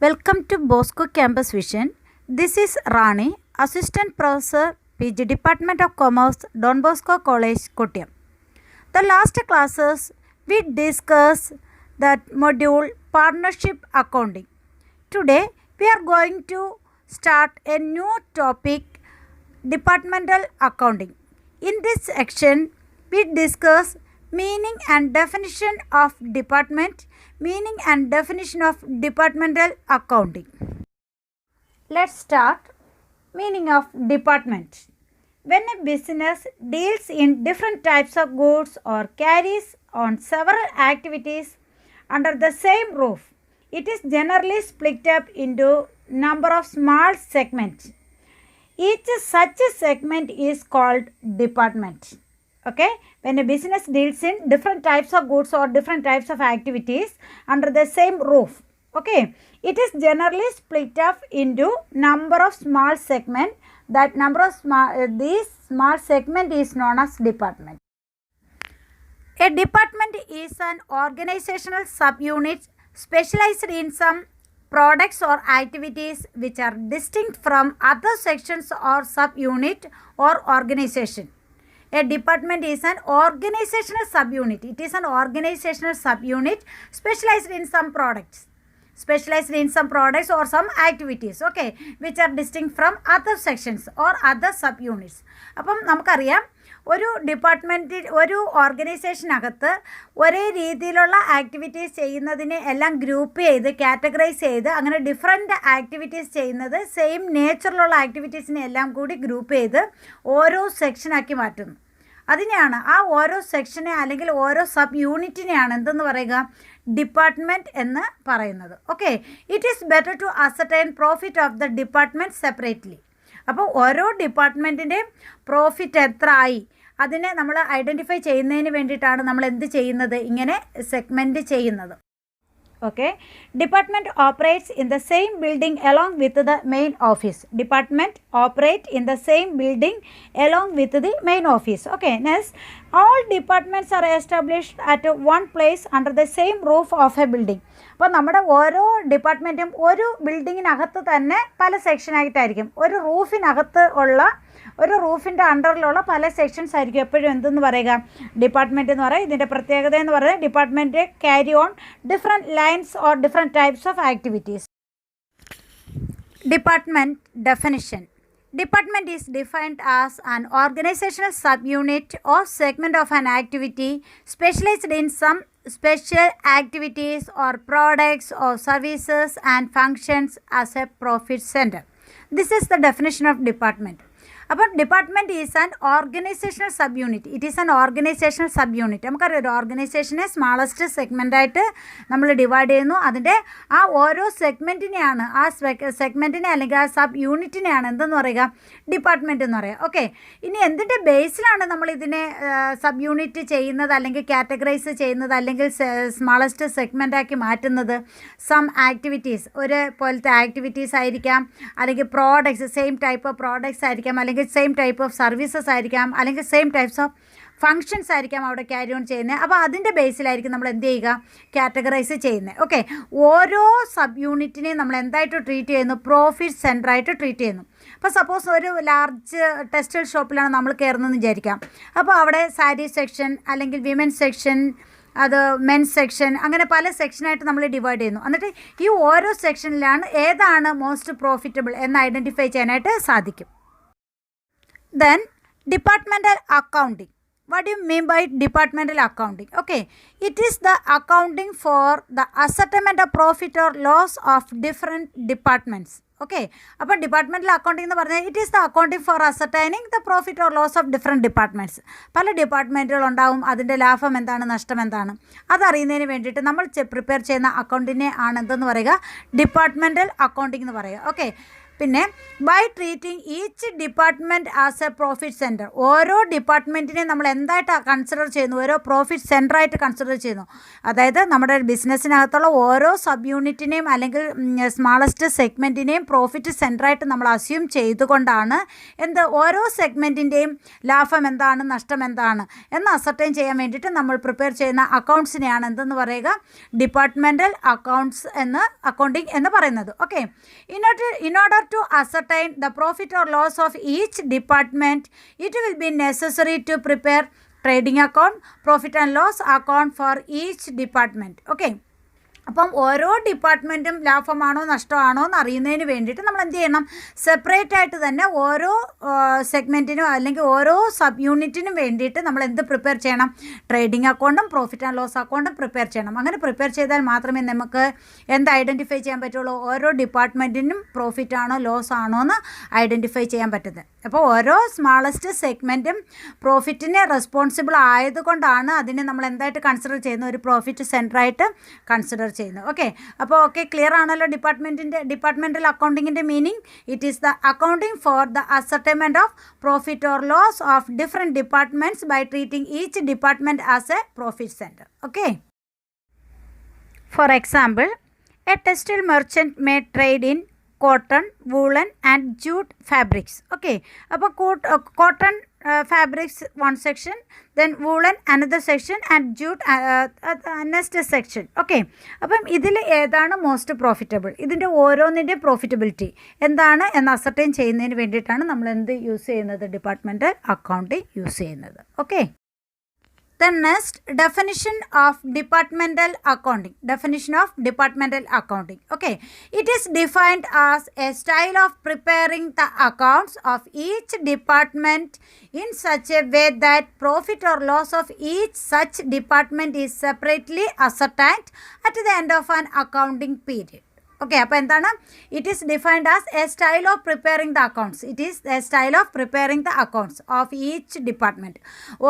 Welcome to Bosco Campus Vision. This is Rani, Assistant Professor, PG Department of Commerce, Don Bosco College, Kottayam. The last classes we discussed that module Partnership Accounting. Today we are going to start a new topic, Departmental Accounting. In this section we discuss meaning and definition of department, meaning and definition of departmental accounting. Let's start. Meaning of department. When a business deals in different types of goods or carries on several activities under the same roof, it is generally split up into number of small segments. Each such segment is called department. Okay, when a business deals in different types of goods or different types of activities under the same roof, okay, it is generally split up into number of small segment. That number of these small segment is known as department. A department is an organizational subunit specialized in some products or activities which are distinct from other sections or subunit or organization. A department is an organizational subunit. It is an organizational subunit specialized in some products. Specialized in some products or some activities, okay, which are distinct from other sections or other subunits. അപ്പം നമുക്കറിയാം ഒരു ഡിപ്പാർട്ട്മെൻറ്റിൽ ഒരു ഓർഗനൈസേഷനകത്ത് ഒരേ രീതിയിലുള്ള activities ചെയ്യുന്നതിനെ എല്ലാം group ചെയ്ത് കാറ്റഗറൈസ് ചെയ്ത് അങ്ങനെ ഡിഫറെൻറ്റ് ആക്ടിവിറ്റീസ് ചെയ്യുന്നത് സെയിം നേച്ചറിലുള്ള ആക്ടിവിറ്റീസിനെ എല്ലാം കൂടി ഗ്രൂപ്പ് ചെയ്ത് ഓരോ സെക്ഷനാക്കി മാറ്റുന്നു. അതിനെയാണ് ആ ഓരോ സെക്ഷനെ അല്ലെങ്കിൽ ഓരോ സബ് യൂണിറ്റിനെയാണ് എന്തെന്ന് പറയുക, ഡിപ്പാർട്ട്മെൻറ്റ് എന്ന് പറയുന്നത്. Okay, it is better to ascertain profit of the department separately. അപ്പോൾ ഓരോ ഡിപ്പാർട്ട്മെൻറ്റിൻ്റെയും പ്രോഫിറ്റ് എത്ര ആയി അതിനെ നമ്മൾ ഐഡൻറ്റിഫൈ ചെയ്യുന്നതിന് വേണ്ടിയിട്ടാണ് നമ്മൾ എന്ത് ചെയ്യുന്നത്, ഇങ്ങനെ സെഗ്മെൻറ്റ് ചെയ്യുന്നത്. Okay, department operates in the same building along with the main office. Department operate in the same building along with the main office. Okay, next, all departments are established at one place under the same roof of a building. അപ്പോൾ നമ്മുടെ ഓരോ ഡിപ്പാർട്ട്മെൻറ്റും ഒരു ബിൽഡിങ്ങിനകത്ത് തന്നെ പല സെക്ഷനായിട്ടായിരിക്കും. ഒരു റൂഫിനകത്ത് ഉള്ള ഒരു റൂഫിൻ്റെ അണ്ടറിലുള്ള പല സെക്ഷൻസ് ആയിരിക്കും എപ്പോഴും എന്തെന്ന് പറയുക, ഡിപ്പാർട്ട്മെൻറ്റ് എന്ന് പറയുക. ഇതിൻ്റെ പ്രത്യേകത എന്ന് പറയുന്നത് department carry on different lines or different types of activities. Department definition. Department is defined as an organizational subunit or segment of an activity specialized in some special activities or products or services and functions as a profit center. This is the definition of department. അപ്പോൾ department is an organisational sub unit. It is an organisational sub unit. നമുക്കറിയാം ഒരു ഓർഗനൈസേഷനെ smallest സെഗ്മെൻറ്റായിട്ട് നമ്മൾ divide ചെയ്യുന്നു. അതിൻ്റെ ആ ഓരോ സെഗ്മെൻറ്റിനെയാണ് ആ സെഗ്മെൻറ്റിനെ അല്ലെങ്കിൽ ആ സബ് യൂണിറ്റിനെയാണ് എന്തെന്ന് പറയുക, ഡിപ്പാർട്ട്മെൻറ്റ് എന്ന് പറയുക. ഓക്കെ, ഇനി എന്തിൻ്റെ ബേസിലാണ് നമ്മൾ ഇതിനെ സബ് യൂണിറ്റ് ചെയ്യുന്നത് അല്ലെങ്കിൽ കാറ്റഗറൈസ് ചെയ്യുന്നത് അല്ലെങ്കിൽ സ്മാളസ്റ്റ് സെഗ്മെൻറ്റാക്കി മാറ്റുന്നത്? സം ആക്ടിവിറ്റീസ്, ഒരു പോലത്തെ ആക്ടിവിറ്റീസ് ആയിരിക്കാം, അല്ലെങ്കിൽ products, same type of products ആയിരിക്കാം, അല്ലെങ്കിൽ സെയിം ടൈപ്പ് ഓഫ് സർവീസസ് ആയിരിക്കാം, അല്ലെങ്കിൽ സെയിം ടൈപ്സ് ഓഫ് ഫങ്ഷൻസ് ആയിരിക്കാം അവിടെ ക്യാരി ഓൺ ചെയ്യുന്നത്. അപ്പോൾ അതിൻ്റെ ബേസിലായിരിക്കും നമ്മൾ എന്ത് ചെയ്യുക, കാറ്റഗറൈസ് ചെയ്യുന്നത്. ഓക്കെ, ഓരോ സബ് യൂണിറ്റിനെയും നമ്മൾ എന്തായിട്ട് ട്രീറ്റ് ചെയ്യുന്നു, പ്രോഫിറ്റ് സെൻറ്ററായിട്ട് ട്രീറ്റ് ചെയ്യുന്നു. അപ്പോൾ സപ്പോസ് ഒരു ലാർജ് ടെക്സ്റ്റൈൽ ഷോപ്പിലാണ് നമ്മൾ കയറുന്നതെന്ന് വിചാരിക്കാം. അപ്പോൾ അവിടെ സാരി സെക്ഷൻ അല്ലെങ്കിൽ വിമൻസ് സെക്ഷൻ, അത് മെൻസ് സെക്ഷൻ, അങ്ങനെ പല സെക്ഷനായിട്ട് നമ്മൾ ഡിവൈഡ് ചെയ്യുന്നു. എന്നിട്ട് ഈ ഓരോ സെക്ഷനിലാണ് ഏതാണ് മോസ്റ്റ് പ്രോഫിറ്റബിൾ എന്ന് ഐഡൻറ്റിഫൈ ചെയ്യാനായിട്ട് സാധിക്കും. Then departmental accounting. What do you mean by departmental accounting? Okay, it is the accounting for the ascertainment of profit or loss of different departments. Okay, അപ്പോൾ ഡിപ്പാർട്ട്മെൻറ്റൽ അക്കൗണ്ടിംഗ് എന്ന് പറഞ്ഞാൽ it is the accounting for ascertaining the profit or loss of different departments. പല ഡിപ്പാർട്ട്മെൻറ്റുകളുണ്ടാവും, അതിൻ്റെ ലാഭം എന്താണ്, നഷ്ടം എന്താണ്, അതറിയുന്നതിന് വേണ്ടിയിട്ട് നമ്മൾ പ്രിപ്പയർ ചെയ്യുന്ന അക്കൗണ്ടിനെ ആണ് എന്തെന്ന് പറയുക, ഡിപ്പാർട്ട്മെൻറ്റൽ അക്കൗണ്ടിംഗ് എന്ന് പറയുക. ഓക്കെ, പിന്നെ by treating each department as a profit centre. ഓരോ ഡിപ്പാർട്ട്മെൻറ്റിനെ നമ്മൾ എന്തായിട്ട് കൺസിഡർ ചെയ്യുന്നു, ഓരോ പ്രോഫിറ്റ് സെൻറ്ററായിട്ട് കൺസിഡർ ചെയ്യുന്നു. അതായത് നമ്മുടെ ബിസിനസ്സിനകത്തുള്ള ഓരോ സബ് യൂണിറ്റിനെയും അല്ലെങ്കിൽ സ്മാളസ്റ്റ് സെഗ്മെൻറ്റിനെയും പ്രോഫിറ്റ് സെൻറ്ററായിട്ട് നമ്മൾ അസ്യൂം ചെയ്തുകൊണ്ടാണ് ഓരോ സെഗ്മെൻറ്റിൻ്റെയും ലാഭം എന്താണ്, നഷ്ടം എന്താണ് എന്ന് അസർട്ടൈൻ ചെയ്യാൻ വേണ്ടിയിട്ട് നമ്മൾ പ്രിപ്പയർ ചെയ്യുന്ന അക്കൗണ്ട്സിനെയാണ് എന്തെന്ന് പറയുക, ഡിപ്പാർട്ട്മെൻറ്റൽ അക്കൗണ്ടിങ് എന്ന് പറയുന്നത്. Okay, in order to ascertain the profit or loss of each department, it will be necessary to prepare trading account, profit and loss account for each department. Okay. അപ്പം ഓരോ ഡിപ്പാർട്ട്മെൻറ്റും ലാഭമാണോ നഷ്ടമാണോ എന്ന് അറിയുന്നതിന് വേണ്ടിയിട്ട് നമ്മൾ എന്ത് ചെയ്യണം, സെപ്പറേറ്റ് ആയിട്ട് തന്നെ ഓരോ സെഗ്മെൻറ്റിനും അല്ലെങ്കിൽ ഓരോ സബ് യൂണിറ്റിനും വേണ്ടിയിട്ട് നമ്മൾ എന്ത് പ്രിപ്പയർ ചെയ്യണം, ട്രേഡിംഗ് അക്കൗണ്ടും പ്രോഫിറ്റ് ആൻഡ് ലോസ് അക്കൗണ്ടും പ്രിപ്പയർ ചെയ്യണം. അങ്ങനെ പ്രിപ്പയർ ചെയ്താൽ മാത്രമേ നമുക്ക് എന്ത് ഐഡൻറ്റിഫൈ ചെയ്യാൻ പറ്റുള്ളൂ, ഓരോ ഡിപ്പാർട്ട്മെൻറ്റിനും പ്രോഫിറ്റ് ആണോ ലോസ് ആണോ എന്ന് ഐഡൻറ്റിഫൈ ചെയ്യാൻ പറ്റുന്നത്. അപ്പോൾ ഓരോ സ്മാളസ്റ്റ് സെഗ്മെൻറ്റും പ്രോഫിറ്റിന് റെസ്പോൺസിബിൾ ആയതുകൊണ്ടാണ് അതിനെ നമ്മൾ എന്തായിട്ട് കൺസിഡർ ചെയ്യുന്നത്, ഒരു പ്രോഫിറ്റ് സെൻറ്ററായിട്ട് കൺസിഡർ ചെയ്യുന്നത്. ഓക്കെ, അപ്പോൾ ക്ലിയർ ആണല്ലോ ഡിപ്പാർട്ട്മെൻറ്റൽ അക്കൗണ്ടിങ്ങിൻ്റെ meaning. It is the accounting for the ascertainment of profit or loss of different departments by treating each department as a profit centre. Okay, for example, a textile merchant may trade in cotton, woolen and jute fabrics. Okay, അപ്പോൾ cotton fabrics one section, then woolen another section and jute next section. Okay, അപ്പം ഇതിൽ ഏതാണ് most profitable, ഇതിൻ്റെ ഓരോന്നിൻ്റെ profitability എന്താണ് എന്ന് ascertain ചെയ്യുന്നതിന് വേണ്ടിയിട്ടാണ് നമ്മൾ എന്ത് യൂസ് ചെയ്യുന്നത്, ഡിപ്പാർട്ട്മെൻറ്റൽ അക്കൗണ്ടിങ് യൂസ് ചെയ്യുന്നത്. Okay, the next definition of departmental accounting. Definition of departmental accounting. Okay, it is defined as a style of preparing the accounts of each department in such a way that profit or loss of each such department is separately ascertained at the end of an accounting period. Okay, അപ്പോൾ എന്താണ്, it is defined as a style of preparing the accounts. It is A style of preparing the accounts of each department.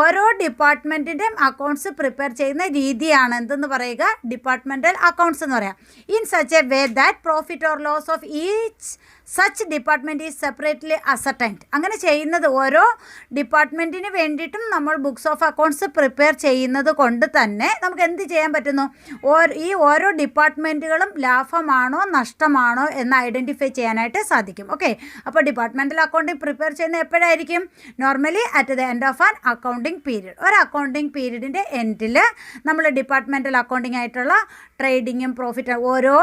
ഓരോ ഡിപ്പാർട്ട്മെൻറ്റിൻ്റെയും accounts prepare ചെയ്യുന്ന രീതിയാണ് എന്തെന്ന് പറയുക, departmental accounts എന്ന് പറയാം. In such a way that profit or loss of each such department is separately ascertained. അങ്ങനെ ചെയ്യുന്നത് ഓരോ ഡിപ്പാർട്ട്മെൻറ്റിന് വേണ്ടിയിട്ടും നമ്മൾ ബുക്സ് ഓഫ് അക്കൗണ്ട്സ് പ്രിപ്പയർ ചെയ്യുന്നത് കൊണ്ട് തന്നെ നമുക്ക് എന്ത് ചെയ്യാൻ പറ്റുന്നു, ഈ ഓരോ ഡിപ്പാർട്ട്മെൻറ്റുകളും ലാഭമാണോ നഷ്ടമാണോ എന്ന് ഐഡൻറ്റിഫൈ ചെയ്യാനായിട്ട് സാധിക്കും. ഓക്കെ, അപ്പോൾ ഡിപ്പാർട്ട്മെൻറ്റൽ അക്കൗണ്ടിങ് പ്രിപ്പയർ ചെയ്യുന്നത് എപ്പോഴായിരിക്കും, normally at the end of an accounting period. ഒരു അക്കൗണ്ടിങ് പീരീഡിൻ്റെ എൻഡിൽ നമ്മൾ ഡിപ്പാർട്ട്മെൻറ്റൽ അക്കൗണ്ടിങ് ആയിട്ടുള്ള ട്രേഡിങ്ങും പ്രോഫിറ്റ് ഓരോ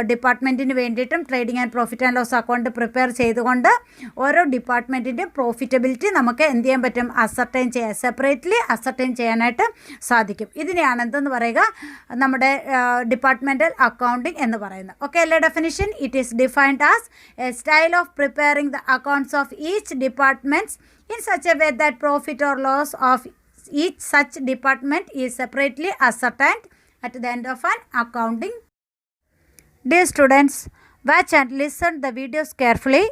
ഡിപ്പാർട്ട്മെൻറ്റിന് വേണ്ടിയിട്ടും trading and profit and loss account prepare ചെയ്തുകൊണ്ട് ഓരോ ഡിപ്പാർട്ട്മെൻറ്റിൻ്റെ പ്രോഫിറ്റബിലിറ്റി നമുക്ക് എന്ത് ചെയ്യാൻ പറ്റും, സെപ്പറേറ്റ്ലി അസർട്ടൈൻ ചെയ്യാനായിട്ട് സാധിക്കും. ഇതിനെയാണ് എന്തെന്ന് പറയുക, നമ്മുടെ ഡിപ്പാർട്ട്മെൻറ്റൽ അക്കൗണ്ടിങ് എന്ന് പറയുന്നത്. ഓക്കെ അല്ലേ definition? It is defined as a style of preparing the accounts of each departments in such a way that profit or loss of each such department is separately ascertained at the end of an accounting. Dear students, watch and listen the videos carefully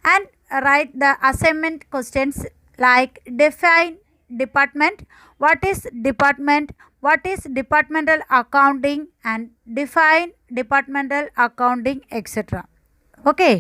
and write the assignment questions like define department, what is department, what is departmental accounting and define departmental accounting, etc. Okay.